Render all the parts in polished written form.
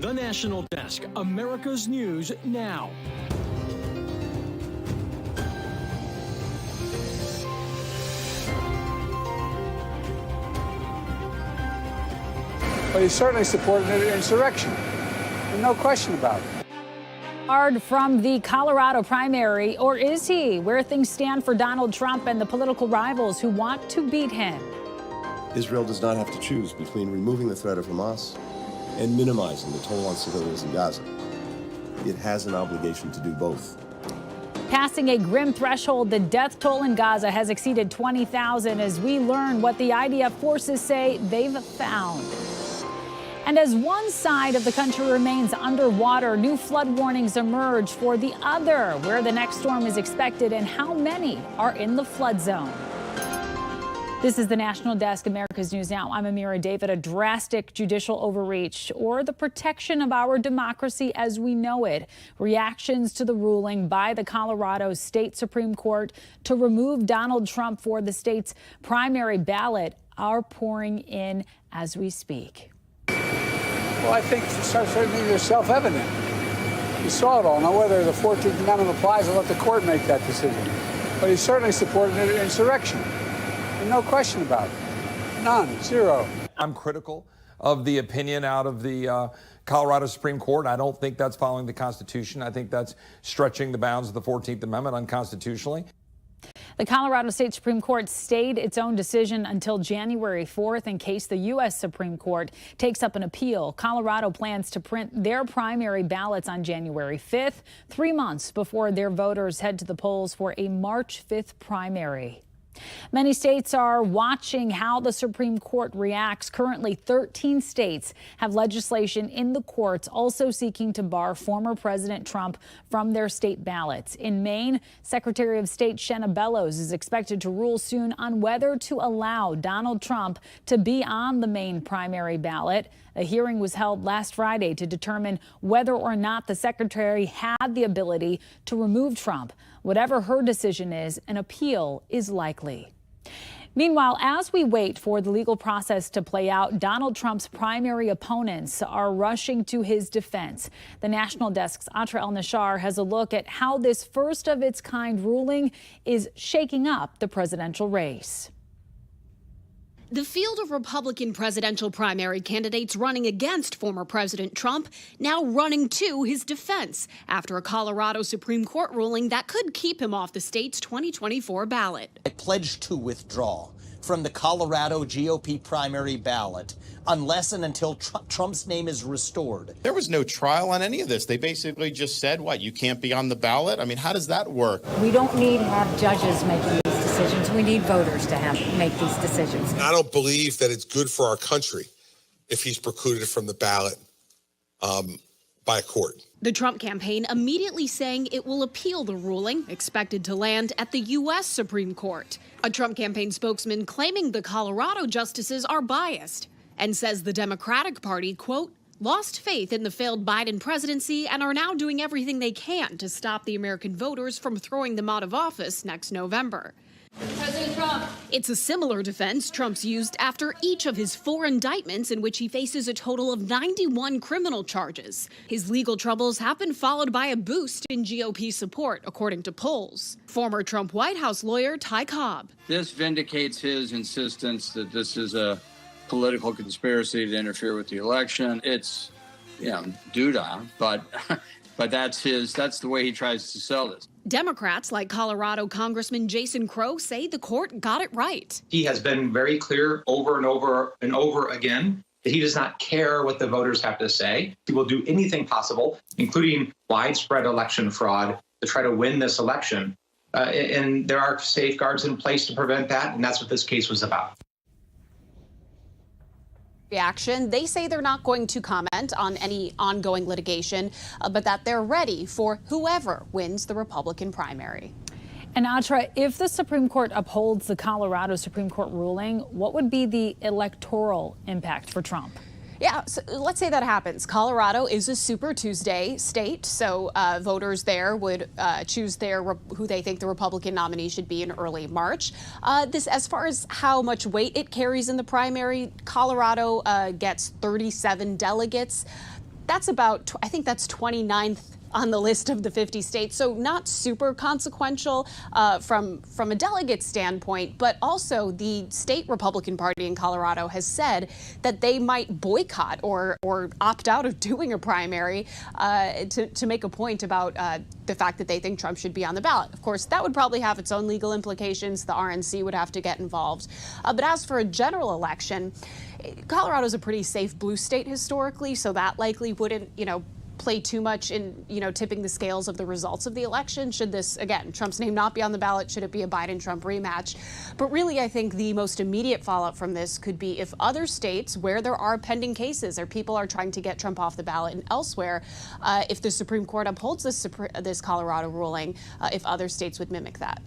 The National Desk, America's News Now. But he certainly supported an insurrection. There's no question about it. Hard from the Colorado primary, or is he? Where things stand for Donald Trump and the political rivals who want to beat him. Israel does not have to choose between removing the threat of Hamas and minimizing the toll on civilians in Gaza. It has an obligation to do both. Passing a grim threshold, the death toll in Gaza has exceeded 20,000 as we learn what the IDF forces say they've found. And as one side of the country remains underwater, new flood warnings emerge for the other, where the next storm is expected and how many are in the flood zone. This is the National Desk, America's News Now. I'm Amira David. A drastic judicial overreach or the protection of our democracy as we know it. Reactions to the ruling by the Colorado State Supreme Court to remove Donald Trump for the state's primary ballot are pouring in as we speak. Well, I think certainly they're self-evident. You saw it all. Now, whether the 14th Amendment applies, I'll let the court make that decision. But he certainly supported an insurrection. There's no question about it. None. Zero. I'm critical of the opinion out of the Colorado Supreme Court. I don't think that's following the Constitution. I think that's stretching the bounds of the 14th Amendment unconstitutionally. The Colorado State Supreme Court stayed its own decision until January 4th in case the U.S. Supreme Court takes up an appeal. Colorado plans to print their primary ballots on January 5th, 3 months before their voters head to the polls for a March 5th primary. Many states are watching how the Supreme Court reacts. Currently, 13 states have legislation in the courts also seeking to bar former President Trump from their state ballots. In Maine, Secretary of State Shenna Bellows is expected to rule soon on whether to allow Donald Trump to be on the Maine primary ballot. A hearing was held last Friday to determine whether or not the secretary had the ability to remove Trump. Whatever her decision is, an appeal is likely. Meanwhile, as we wait for the legal process to play out, Donald Trump's primary opponents are rushing to his defense. The National Desk's Atra El-Nashar has a look at how this first of its kind ruling is shaking up the presidential race. The field of Republican presidential primary candidates running against former President Trump now running to his defense after a Colorado Supreme Court ruling that could keep him off the state's 2024 ballot. I pledge to withdraw from the Colorado GOP primary ballot unless and until Trump's name is restored. There was no trial on any of this. They basically just said, what, you can't be on the ballot? I mean, how does that work? We don't need to have judges making these decisions. We need voters to make these decisions. I don't believe that it's good for our country if he's precluded from the ballot by a court. The Trump campaign immediately saying it will appeal the ruling, expected to land at the U.S. Supreme Court. A Trump campaign spokesman claiming the Colorado justices are biased and says the Democratic Party, quote, lost faith in the failed Biden presidency and are now doing everything they can to stop the American voters from throwing them out of office next November. President Trump. It's a similar defense Trump's used after each of his 4 indictments in which he faces a total of 91 criminal charges. His legal troubles have been followed by a boost in GOP support, according to polls. Former Trump White House lawyer Ty Cobb. This vindicates his insistence that this is a political conspiracy to interfere with the election. It's, doodah, but that's the way he tries to sell this. Democrats like Colorado Congressman Jason Crow say the court got it right. He has been very clear over and over and over again that he does not care what the voters have to say. He will do anything possible, including widespread election fraud, to try to win this election. And there are safeguards in place to prevent that, and that's what this case was about. Reaction. They say they're not going to comment on any ongoing litigation, but that they're ready for whoever wins the Republican primary. And Atra, if the Supreme Court upholds the Colorado Supreme Court ruling, what would be the electoral impact for Trump? Yeah, so let's say that happens. Colorado is a Super Tuesday state, so voters there would choose who they think the Republican nominee should be in early March. As far as how much weight it carries in the primary, Colorado gets 37 delegates. That's about, I think that's 29th on the list of the 50 states. So not super consequential from a delegate standpoint, but also the state Republican Party in Colorado has said that they might boycott or opt out of doing a primary to make a point about the fact that they think Trump should be on the ballot. Of course, that would probably have its own legal implications. The RNC would have to get involved. But as for a general election, Colorado's a pretty safe blue state historically, so that likely wouldn't, play too much in, tipping the scales of the results of the election. Should this, again, Trump's name not be on the ballot, should it be a Biden-Trump rematch? But really, I think the most immediate fallout from this could be if other states where there are pending cases or people are trying to get Trump off the ballot and elsewhere, if the Supreme Court upholds this Colorado ruling, if other states would mimic that.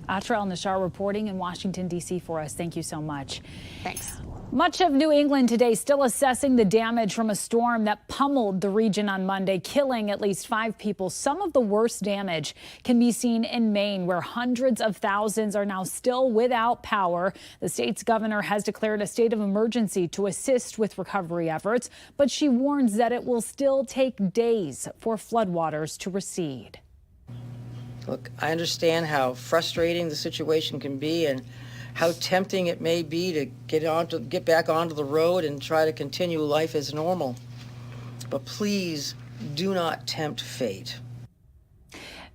Atra Al-Nashar reporting in Washington, D.C. for us. Thank you so much. Thanks. Much of New England today still assessing the damage from a storm that pummeled the region on Monday, killing at least 5 people. Some of the worst damage can be seen in Maine, where hundreds of thousands are now still without power. The state's governor has declared a state of emergency to assist with recovery efforts, but she warns that it will still take days for floodwaters to recede. Look, I understand how frustrating the situation can be and how tempting it may be to get back onto the road and try to continue life as normal. But please do not tempt fate.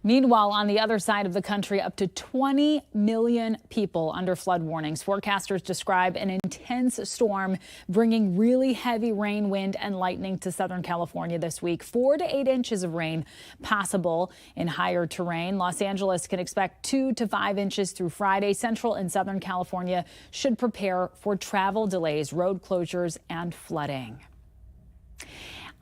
Meanwhile, on the other side of the country, up to 20 million people under flood warnings. Forecasters describe an intense storm bringing really heavy rain, wind, and lightning to Southern California this week. 4 to 8 inches of rain possible in higher terrain. Los Angeles can expect 2 to 5 inches through Friday. Central and Southern California should prepare for travel delays, road closures, and flooding.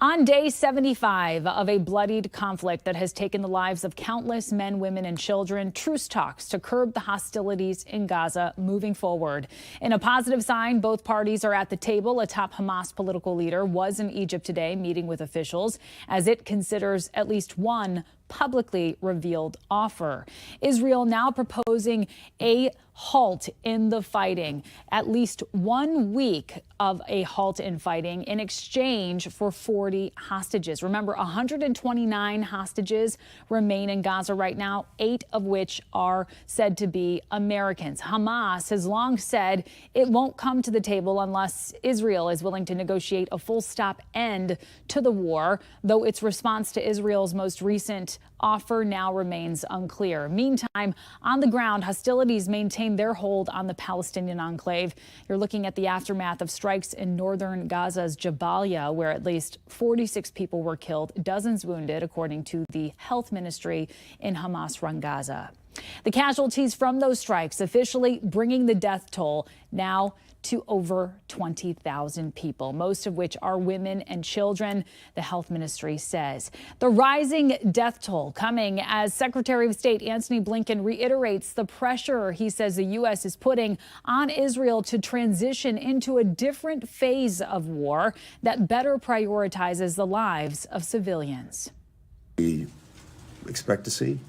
On day 75 of a bloodied conflict that has taken the lives of countless men, women, and children, truce talks to curb the hostilities in Gaza moving forward. In a positive sign, both parties are at the table. A top Hamas political leader was in Egypt today meeting with officials as it considers at least one publicly revealed offer. Israel now proposing a halt in the fighting, at least 1 week of a halt in fighting in exchange for 40 hostages. Remember, 129 hostages remain in Gaza right now, 8 of which are said to be Americans. Hamas has long said it won't come to the table unless Israel is willing to negotiate a full stop end to the war, though its response to Israel's most recent offer now remains unclear. Meantime, on the ground, hostilities maintain their hold on the Palestinian enclave. You're looking at the aftermath of strikes in northern Gaza's Jabalia, where at least 46 people were killed, dozens wounded, according to the health ministry in Hamas-run Gaza. The casualties from those strikes officially bringing the death toll now to over 20,000 people, most of which are women and children, the health ministry says. The rising death toll coming as Secretary of State Antony Blinken reiterates the pressure he says the U.S. is putting on Israel to transition into a different phase of war that better prioritizes the lives of civilians. We expect to see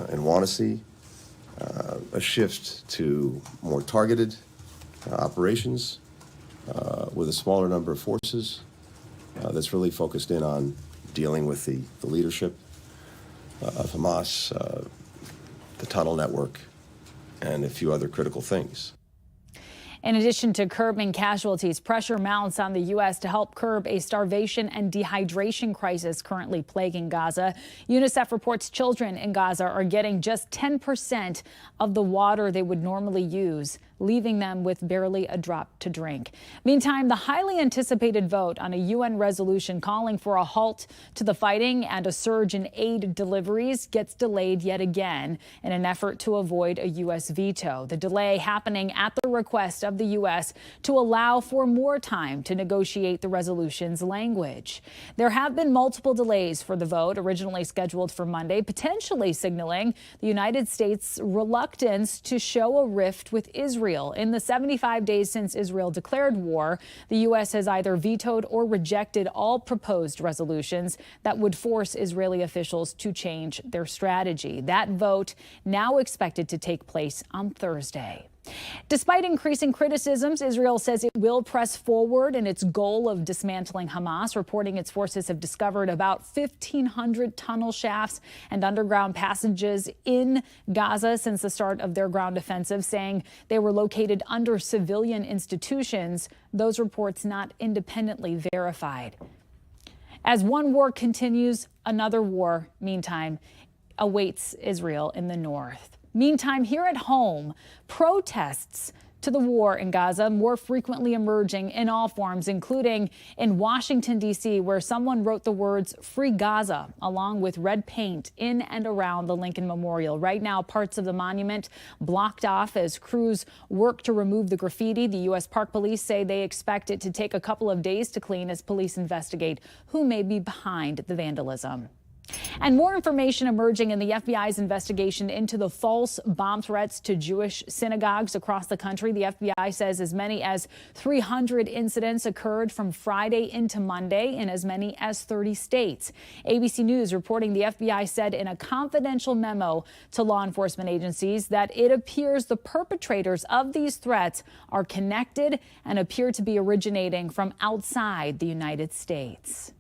and want to see a shift to more targeted operations with a smaller number of forces that's really focused in on dealing with the leadership of Hamas, the tunnel network, and a few other critical things. In addition to curbing casualties, pressure mounts on the U.S. to help curb a starvation and dehydration crisis currently plaguing Gaza. UNICEF reports children in Gaza are getting just 10% of the water they would normally use, leaving them with barely a drop to drink. Meantime, the highly anticipated vote on a UN resolution calling for a halt to the fighting and a surge in aid deliveries gets delayed yet again in an effort to avoid a U.S. veto. The delay happening at the request of the U.S. to allow for more time to negotiate the resolution's language. There have been multiple delays for the vote, originally scheduled for Monday, potentially signaling the United States' reluctance to show a rift with Israel. In the 75 days since Israel declared war, the U.S. has either vetoed or rejected all proposed resolutions that would force Israeli officials to change their strategy. That vote now expected to take place on Thursday. Despite increasing criticisms, Israel says it will press forward in its goal of dismantling Hamas, reporting its forces have discovered about 1,500 tunnel shafts and underground passages in Gaza since the start of their ground offensive, saying they were located under civilian institutions. Those reports not independently verified. As one war continues, another war, meantime, awaits Israel in the north. Meantime, here at home, protests to the war in Gaza more frequently emerging in all forms, including in Washington, D.C., where someone wrote the words "Free Gaza" along with red paint in and around the Lincoln Memorial. Right now, parts of the monument blocked off as crews work to remove the graffiti. The U.S. Park Police say they expect it to take a couple of days to clean as police investigate who may be behind the vandalism. And more information emerging in the FBI's investigation into the false bomb threats to Jewish synagogues across the country. The FBI says as many as 300 incidents occurred from Friday into Monday in as many as 30 states. ABC News reporting the FBI said in a confidential memo to law enforcement agencies that it appears the perpetrators of these threats are connected and appear to be originating from outside the United States.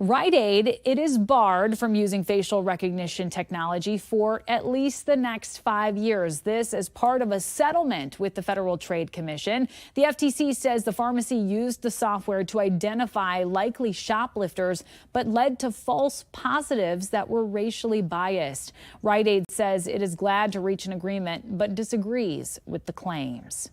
Rite Aid, it is barred from using facial recognition technology for at least the next 5 years. This as part of a settlement with the Federal Trade Commission. The FTC says the pharmacy used the software to identify likely shoplifters, but led to false positives that were racially biased. Rite Aid says it is glad to reach an agreement, but disagrees with the claims.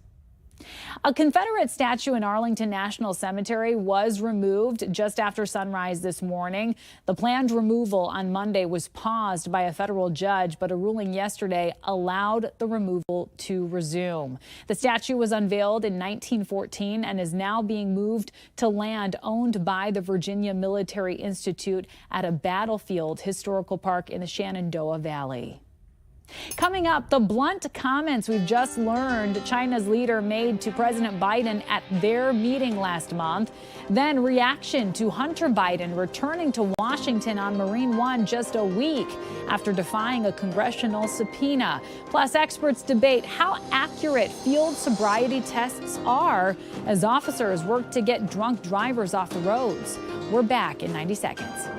A Confederate statue in Arlington National Cemetery was removed just after sunrise this morning. The planned removal on Monday was paused by a federal judge, but a ruling yesterday allowed the removal to resume. The statue was unveiled in 1914 and is now being moved to land owned by the Virginia Military Institute at a battlefield historical park in the Shenandoah Valley. Coming up, the blunt comments we've just learned China's leader made to President Biden at their meeting last month. Then reaction to Hunter Biden returning to Washington on Marine One just a week after defying a congressional subpoena. Plus, experts debate how accurate field sobriety tests are as officers work to get drunk drivers off the roads. We're back in 90 seconds.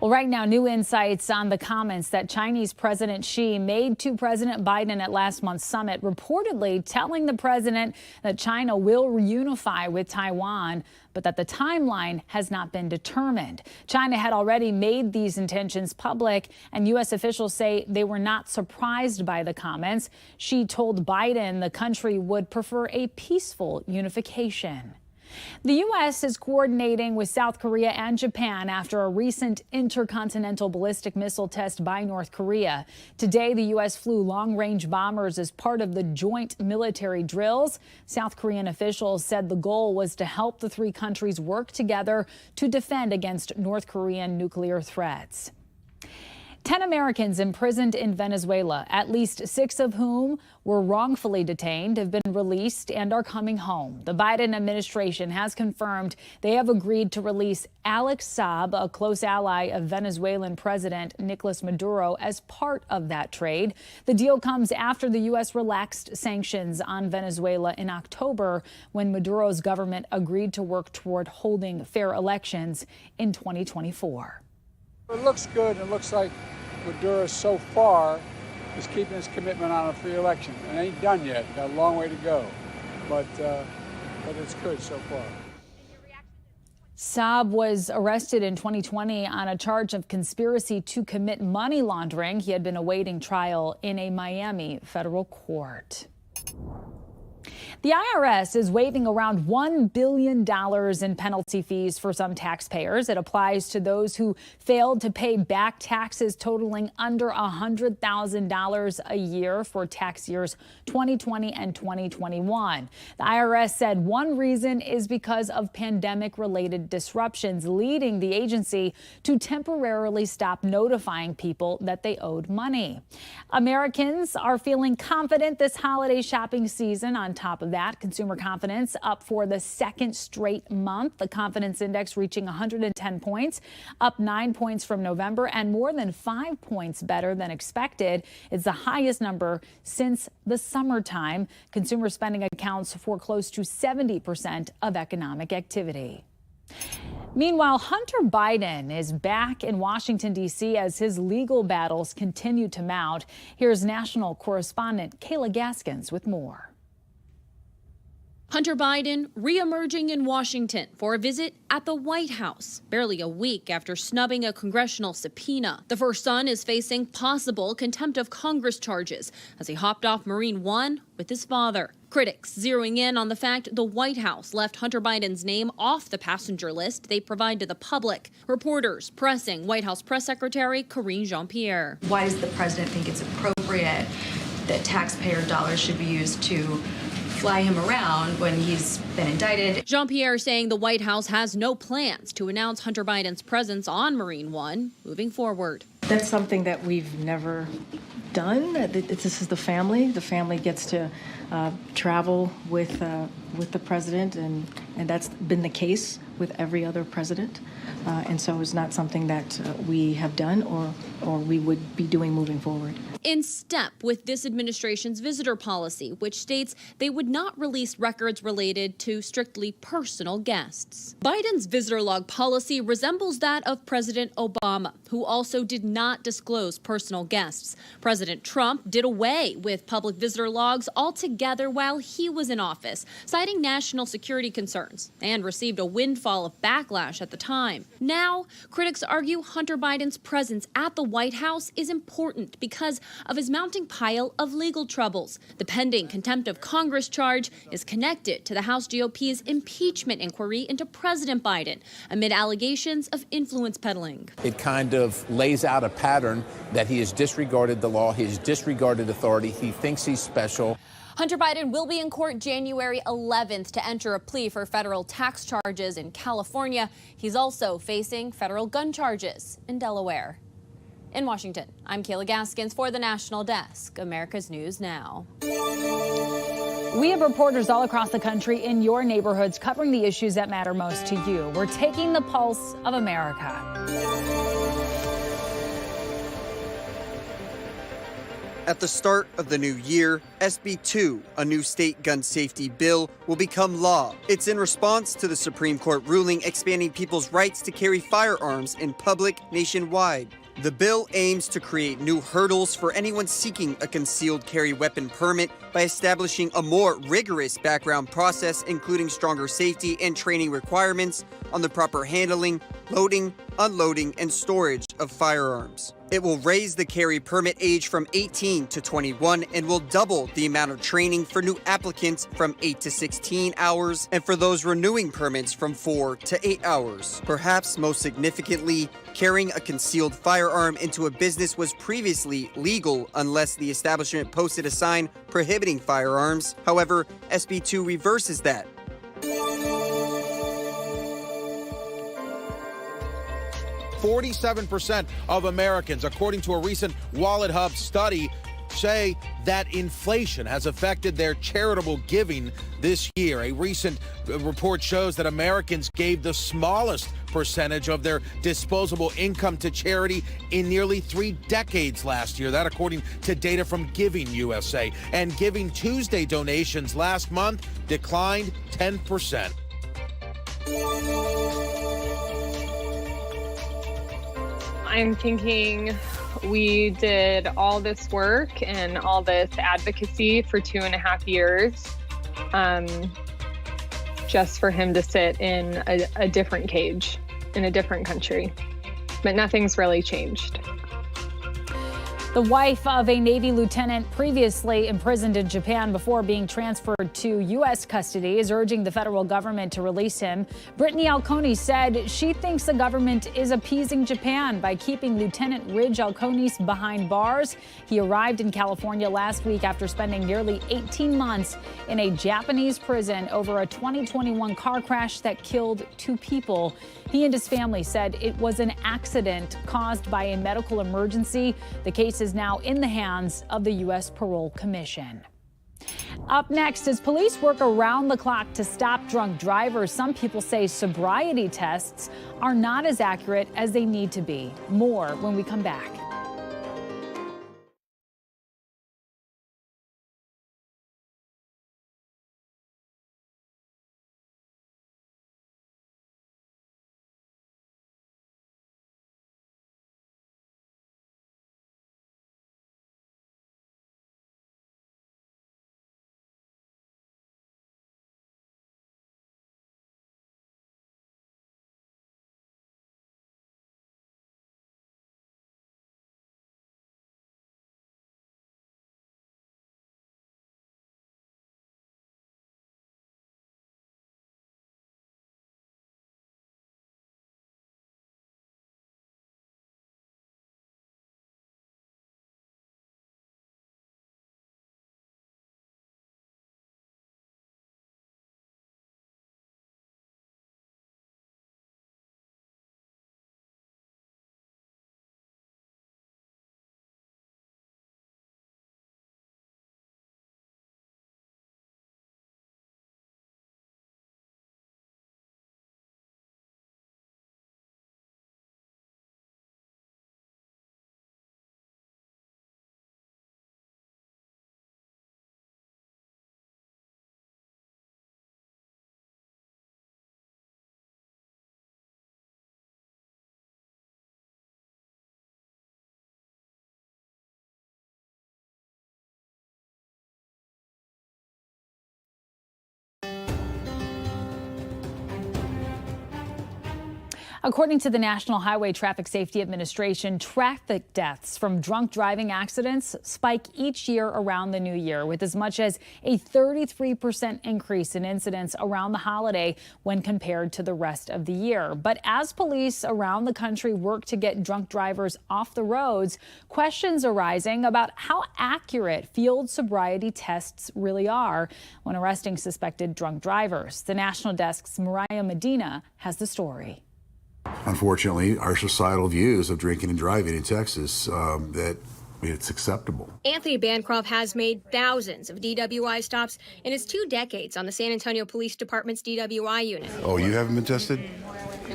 Well, right now, new insights on the comments that Chinese President Xi made to President Biden at last month's summit, reportedly telling the president that China will reunify with Taiwan, but that the timeline has not been determined. China had already made these intentions public, and U.S. officials say they were not surprised by the comments. Xi told Biden the country would prefer a peaceful unification. The U.S. is coordinating with South Korea and Japan after a recent intercontinental ballistic missile test by North Korea. Today, the U.S. flew long-range bombers as part of the joint military drills. South Korean officials said the goal was to help the three countries work together to defend against North Korean nuclear threats. 10 Americans imprisoned in Venezuela, at least 6 of whom were wrongfully detained, have been released and are coming home. The Biden administration has confirmed they have agreed to release Alex Saab, a close ally of Venezuelan President Nicolas Maduro, as part of that trade. The deal comes after the U.S. relaxed sanctions on Venezuela in October, when Maduro's government agreed to work toward holding fair elections in 2024. It looks good. It looks like Maduro so far is keeping his commitment on a free election. It ain't done yet. Got a long way to go, but it's good so far. Saab was arrested in 2020 on a charge of conspiracy to commit money laundering. He had been awaiting trial in a Miami federal court. The IRS is waiving around $1 billion in penalty fees for some taxpayers. It applies to those who failed to pay back taxes totaling under $100,000 a year for tax years 2020 and 2021. The IRS said one reason is because of pandemic-related disruptions, leading the agency to temporarily stop notifying people that they owed money. Americans are feeling confident this holiday shopping season. On top of that, consumer confidence up for the second straight month. The confidence index reaching 110 points, up 9 points from November and more than 5 points better than expected. It's the highest number since the summertime. Consumer spending accounts for close to 70% of economic activity. Meanwhile, Hunter Biden is back in Washington, D.C. as his legal battles continue to mount. Here's national correspondent Kayla Gaskins with more. Hunter Biden re-emerging in Washington for a visit at the White House, barely a week after snubbing a congressional subpoena. The first son is facing possible contempt of Congress charges as he hopped off Marine One with his father. Critics zeroing in on the fact the White House left Hunter Biden's name off the passenger list they provide to the public. Reporters pressing White House Press Secretary Karine Jean-Pierre. Why does the president think it's appropriate that taxpayer dollars should be used to fly him around when he's been indicted? Jean-Pierre saying the White House has no plans to announce Hunter Biden's presence on Marine One moving forward. That's something that we've never done. This is the family. The family gets to travel with the president, and that's been the case with every other president. And so it's not something that we have done or we would be doing moving forward. In step with this administration's visitor policy, which states they would not release records related to strictly personal guests. Biden's visitor log policy resembles that of President Obama, who also did not disclose personal guests. President Trump did away with public visitor logs altogether while he was in office, citing national security concerns, and received a windfall of backlash at the time. Now, critics argue Hunter Biden's presence at the White House is important because of his mounting pile of legal troubles. The pending contempt of Congress charge is connected to the House GOP's impeachment inquiry into President Biden amid allegations of influence peddling. It kind of lays out a pattern that he has disregarded the law, he has disregarded authority, he thinks he's special. Hunter Biden will be in court January 11th to enter a plea for federal tax charges in California. He's also facing federal gun charges in Delaware. In Washington, I'm Kayla Gaskins for the National Desk, America's News Now. We have reporters all across the country in your neighborhoods covering the issues that matter most to you. We're taking the pulse of America. At the start of the new year, SB 2, a new state gun safety bill, will become law. It's in response to the Supreme Court ruling expanding people's rights to carry firearms in public nationwide. The bill aims to create new hurdles for anyone seeking a concealed carry weapon permit by establishing a more rigorous background process, including stronger safety and training requirements on the proper handling, loading, unloading, and storage of firearms. It will raise the carry permit age from 18 to 21 and will double the amount of training for new applicants from 8 to 16 hours and for those renewing permits from 4 to 8 hours. Perhaps most significantly, carrying a concealed firearm into a business was previously legal unless the establishment posted a sign prohibiting firearms. However, SB 2 reverses that. 47% of Americans, according to a recent Wallet Hub study, say that inflation has affected their charitable giving this year. A recent report shows that Americans gave the smallest percentage of their disposable income to charity in nearly 3 decades last year. That according to data from Giving USA. And Giving Tuesday donations last month declined 10%. I'm thinking we did all this work and all this advocacy for 2.5 years just for him to sit in a different cage in a different country. But nothing's really changed. The wife of a Navy lieutenant previously imprisoned in Japan before being transferred to U.S. custody is urging the federal government to release him. Brittany Alcone said she thinks the government is appeasing Japan by keeping Lieutenant Ridge Alconis behind bars. He arrived in California last week after spending nearly 18 months in a Japanese prison over a 2021 car crash that killed 2 people. He and his family said it was an accident caused by a medical emergency. The case is now in the hands of the U.S. Parole Commission. Up next, as police work around the clock to stop drunk drivers, some people say sobriety tests are not as accurate as they need to be. More when we come back. According to the National Highway Traffic Safety Administration, traffic deaths from drunk driving accidents spike each year around the new year, with as much as a 33% increase in incidents around the holiday when compared to the rest of the year. But as police around the country work to get drunk drivers off the roads, questions are rising about how accurate field sobriety tests really are when arresting suspected drunk drivers. The National Desk's Mariah Medina has the story. Unfortunately, our societal views of drinking and driving in Texas, that it's acceptable. Anthony Bancroft has made thousands of DWI stops in his 2 decades on the San Antonio Police Department's DWI unit. Oh, you haven't been tested?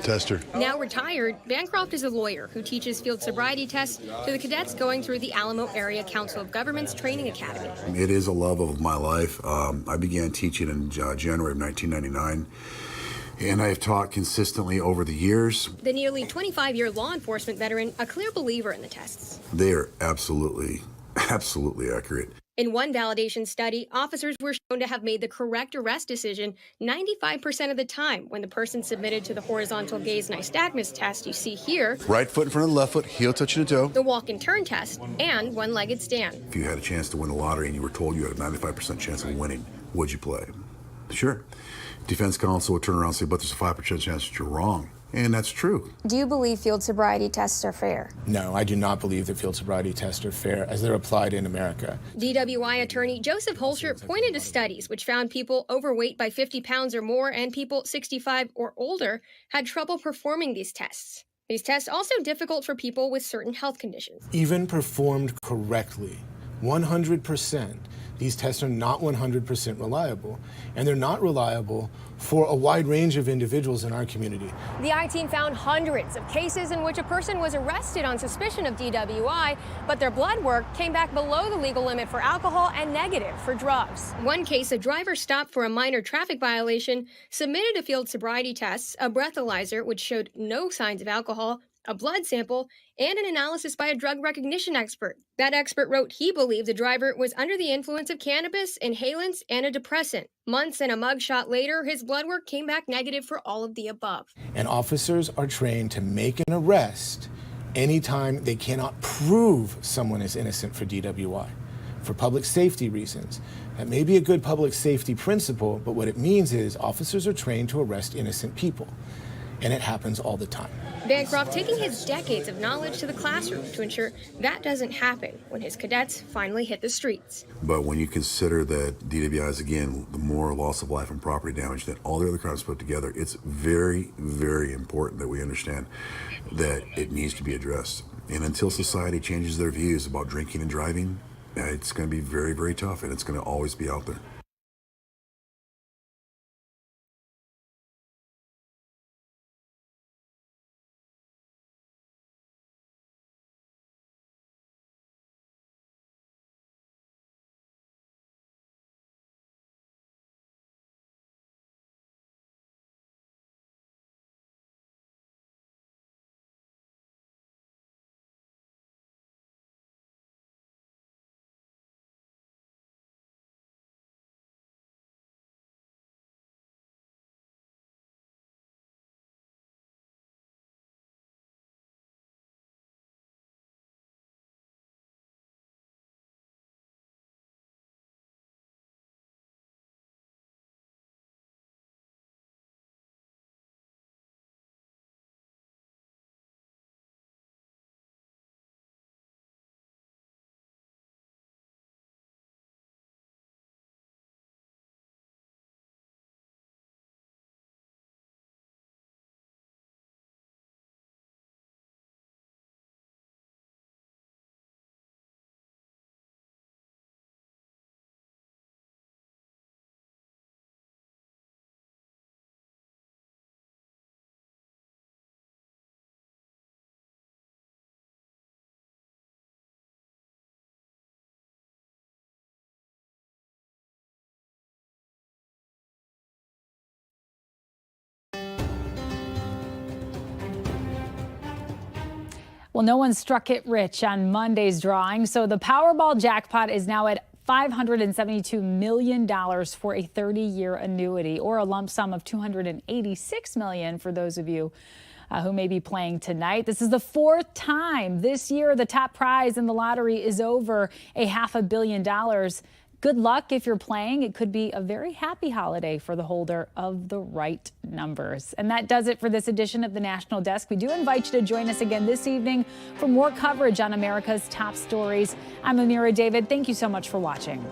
Tester. Now retired, Bancroft is a lawyer who teaches field sobriety tests to the cadets going through the Alamo Area Council of Governments Training Academy. It is a love of my life. I began teaching in January of 1999. And I have taught consistently over the years. The nearly 25-year law enforcement veteran, a clear believer in the tests. They are absolutely accurate. In one validation study, officers were shown to have made the correct arrest decision 95% of the time when the person submitted to the horizontal gaze nystagmus test you see here, Right foot in front of the left foot, heel touching the toe. the walk and turn test, and one-legged stand. If you had a chance to win the lottery and you were told you had a 95% chance of winning, would you play? Sure. Defense counsel would turn around and say, but there's a 5% chance that you're wrong. And that's true. Do you believe field sobriety tests are fair? No, I do not believe that field sobriety tests are fair as they're applied in America. DWI attorney Joseph Holscher pointed to studies which found people overweight by 50 pounds or more and people 65 or older had trouble performing these tests. These tests also difficult for people with certain health conditions. Even performed correctly, 100%, these tests are not 100% reliable, and they're not reliable for a wide range of individuals in our community. The I-Team found hundreds of cases in which a person was arrested on suspicion of DWI, but their blood work came back below the legal limit for alcohol and negative for drugs. One case, a driver stopped for a minor traffic violation, submitted a field sobriety test, a breathalyzer which showed no signs of alcohol, a blood sample, and an analysis by a drug recognition expert. That expert wrote he believed the driver was under the influence of cannabis, inhalants, and a depressant. Months and a mugshot later, his blood work came back negative for all of the above. And officers are trained to make an arrest anytime they cannot prove someone is innocent for DWI, for public safety reasons. That may be a good public safety principle, but what it means is officers are trained to arrest innocent people, and it happens all the time. Bancroft taking his decades of knowledge to the classroom to ensure that doesn't happen when his cadets finally hit the streets. But when you consider that DWI is, again, the more loss of life and property damage than all the other crimes put together, it's very, very important that we understand that it needs to be addressed. And until society changes their views about drinking and driving, it's going to be very, very tough, and it's going to always be out there. Well, no one struck it rich on Monday's drawing, so the Powerball jackpot is now at $572 million for a 30-year annuity, or a lump sum of $286 million for those of you who may be playing tonight. This is the fourth time this year the top prize in the lottery is over $500 million. Good luck if you're playing. It could be a very happy holiday for the holder of the right numbers. And that does it for this edition of the National Desk. We do invite you to join us again this evening for more coverage on America's top stories. I'm Amira David. Thank you so much for watching.